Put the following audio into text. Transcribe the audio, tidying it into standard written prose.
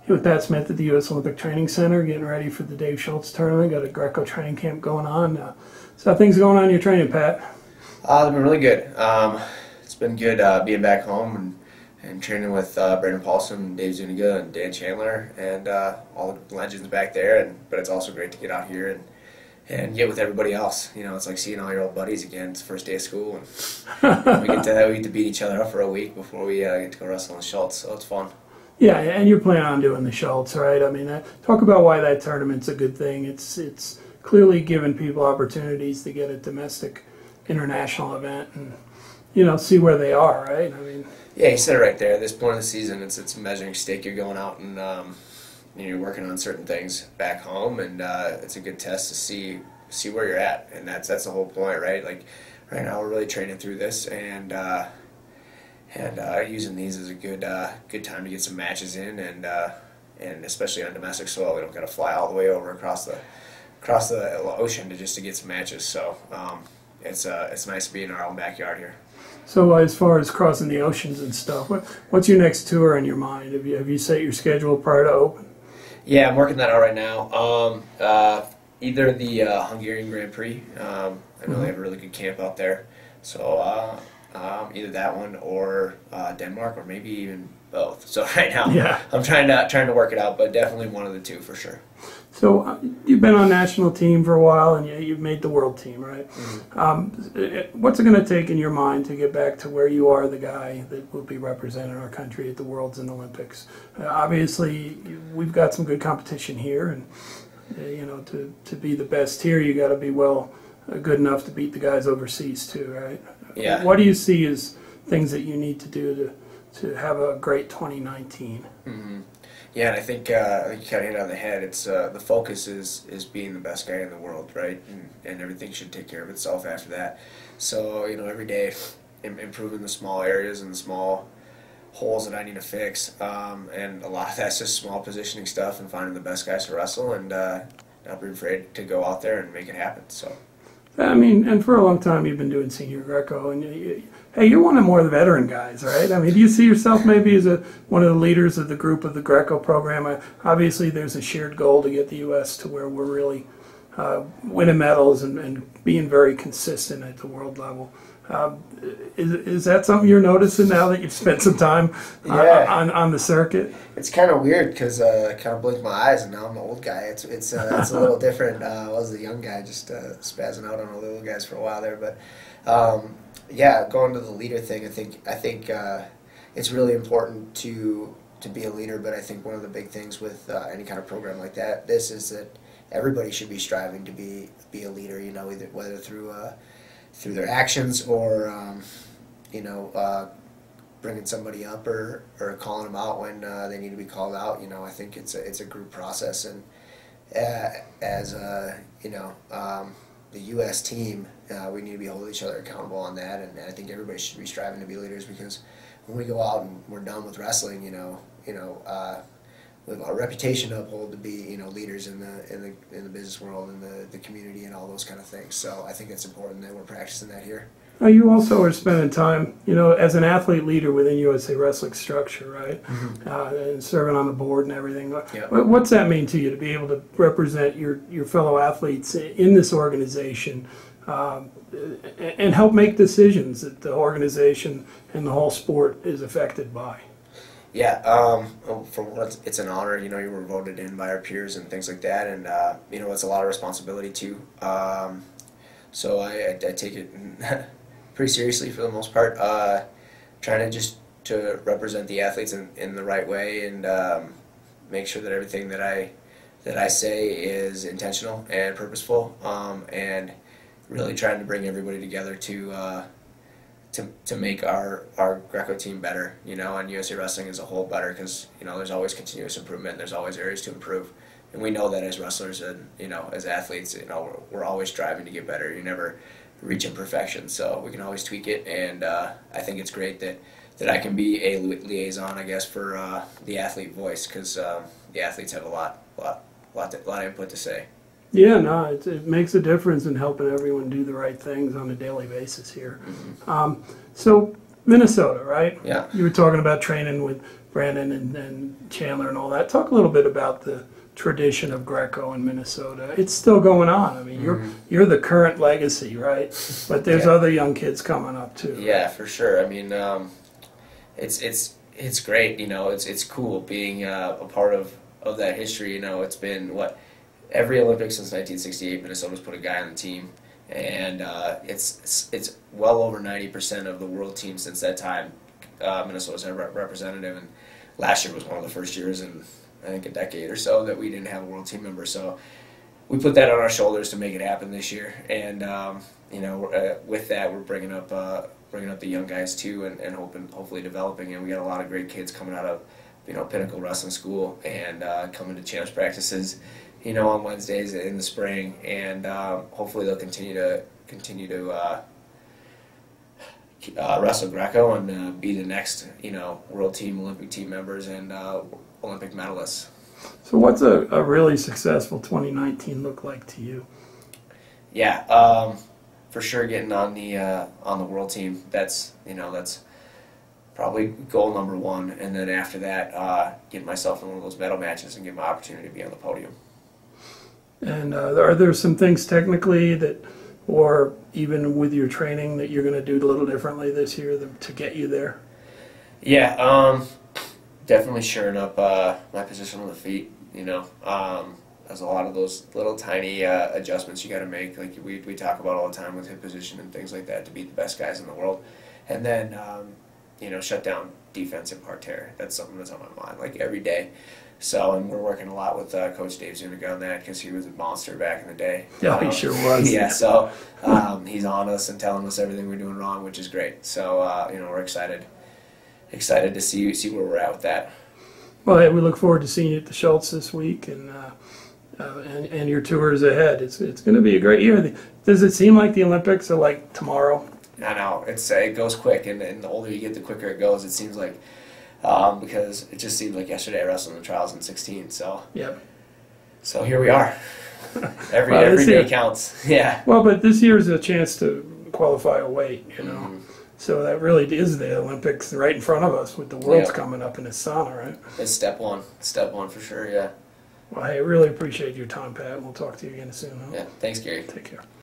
here with Pat Smith at the U.S. Olympic Training Center, getting ready for the Dave Shults tournament. Got a Greco training camp going on. So how things going on in your training, Pat? They've been really good. It's been good being back home and training with Brandon Paulson, Dave Zuniga, and Dan Chandler, and all the legends back there. But it's also great to get out here and get with everybody else. You know, it's like seeing all your old buddies again. It's the first day of school, and we get to beat each other up for a week before we get to go wrestle in Shults. So it's fun. Yeah, and you're planning on doing the Shults, right? I mean, talk about why that tournament's a good thing. It's clearly giving people opportunities to get a domestic international event and, you know, see where they are, right? I mean, yeah, you said it right there. At this point of the season, it's a measuring stick. You're going out and you're working on certain things back home, and it's a good test to see where you're at, and that's the whole point, right? Like right now, we're really training through this and using these as a good time to get some matches in, and especially on domestic soil, we don't got to fly all the way over across the ocean to get some matches. So it's nice to be in our own backyard here. So as far as crossing the oceans and stuff, what's your next tour in your mind? Have you set your schedule prior to open? Yeah, I'm working that out right now. Either the Hungarian Grand Prix. I know they have a really good camp out there. So either that one or Denmark, or maybe even both. So right now, yeah, I'm trying to work it out, but definitely one of the two for sure. So you've been on national team for a while, and you've made the world team, right? Mm-hmm. What's it going to take in your mind to get back to where you are the guy that will be representing our country at the Worlds and Olympics? Obviously, we've got some good competition here, and you know, to be the best here, you got to be good enough to beat the guys overseas too, right? Yeah. What do you see as things that you need to do to have a great 2019? Mm-hmm. Yeah, and I think you kind of hit it on the head. It's the focus is being the best guy in the world, right? And everything should take care of itself after that. So, you know, every day improving the small areas and the small holes that I need to fix. And a lot of that's just small positioning stuff and finding the best guys to wrestle, and not being afraid to go out there and make it happen. So. I mean, and for a long time you've been doing senior Greco, and hey, you're one of more of the veteran guys, right? I mean, do you see yourself maybe as one of the leaders of the group of the Greco program? Obviously, there's a shared goal to get the U.S. to where we're really winning medals and being very consistent at the world level. Is that something you're noticing now that you've spent some time on the circuit? It's kind of weird because I kind of blinked my eyes and now I'm the old guy. It's a little different. I was the young guy just spazzing out on the little guys for a while there. But yeah, going to the leader thing, I think it's really important to be a leader. But I think one of the big things with any kind of program like this is that everybody should be striving to be a leader. You know, whether through their actions or bringing somebody up or calling them out when they need to be called out. You know, I think it's a group process, and as the U.S. team, we need to be holding each other accountable on that, and I think everybody should be striving to be leaders, because when we go out and we're done with wrestling, we have a reputation to uphold to be leaders in the business world and the community and all those kind of things. So I think it's important that we're practicing that here. You also are spending time, as an athlete leader within USA Wrestling structure, right? Mm-hmm. And serving on the board and everything. Yep. What's that mean to you, to be able to represent your fellow athletes in this organization and help make decisions that the organization and the whole sport is affected by? Yeah, for one, it's an honor. You were voted in by our peers and things like that, and it's a lot of responsibility too. So I take it pretty seriously for the most part. Trying to represent the athletes in the right way, and make sure that everything that I say is intentional and purposeful, and really trying to bring everybody together to make our Greco team better, and USA Wrestling as a whole better, because there's always continuous improvement, and there's always areas to improve, and we know that as wrestlers and as athletes, we're always striving to get better. You never reach perfection, so we can always tweak it, and I think it's great that I can be a liaison, I guess, for the athlete voice, because the athletes have a lot of input to say. Yeah, no, it makes a difference in helping everyone do the right things on a daily basis here. Mm-hmm. So Minnesota, right? Yeah. You were talking about training with Brandon and Chandler and all that. Talk a little bit about the tradition of Greco in Minnesota. It's still going on. I mean, you're the current legacy, right? But there's other young kids coming up too. Yeah, for sure. I mean, it's great. You know, it's cool being a part of that history. You know, it's been every Olympics since 1968. Minnesota's put a guy on the team, and it's well over 90% of the world team since that time. Minnesota's had a representative, and last year was one of the first years in I think a decade or so that we didn't have a world team member. So we put that on our shoulders to make it happen this year, and you know, with that we're bringing up the young guys too, and hopefully developing. And we got a lot of great kids coming out of, you know, Pinnacle Wrestling School and coming to champs practices, you know, on Wednesdays in the spring, and hopefully they'll continue to wrestle Greco and be the next, you know, world team, Olympic team members, and Olympic medalists. So what's a really successful 2019 look like to you? Yeah, for sure getting on the world team. That's probably goal number one, and then after that, getting myself in one of those medal matches and get my opportunity to be on the podium. And are there some things technically that, or even with your training, that you're going to do a little differently this year to get you there? Yeah, definitely shoring up my position on the feet. You know, there's a lot of those little tiny adjustments you got to make, like we talk about all the time with hip position and things like that, to beat the best guys in the world. And then you know, shut down defensive parterre. That's something that's on my mind like every day. So, and we're working a lot with Coach Dave Zuniga on that, because he was a monster back in the day. Yeah, he sure was. Yeah, so he's on us and telling us everything we're doing wrong, which is great. So, you know, we're excited to see where we're at with that. Well, hey, we look forward to seeing you at the Shults this week, and your tours ahead. It's going to be a great year. Does it seem like the Olympics are like tomorrow? I know, it goes quick, and the older you get, the quicker it goes. It seems like, because it just seemed like yesterday I wrestled in the trials in 16. So yep. So here we are. Every day counts. Yeah. Well, but this year's a chance to qualify a weight, you know. Mm-hmm. So that really is the Olympics right in front of us, with the Worlds coming up in the summer, right? It's step one for sure. Yeah. Well, I really appreciate your time, Pat. We'll talk to you again soon. Huh? Yeah. Thanks, Gary. Take care.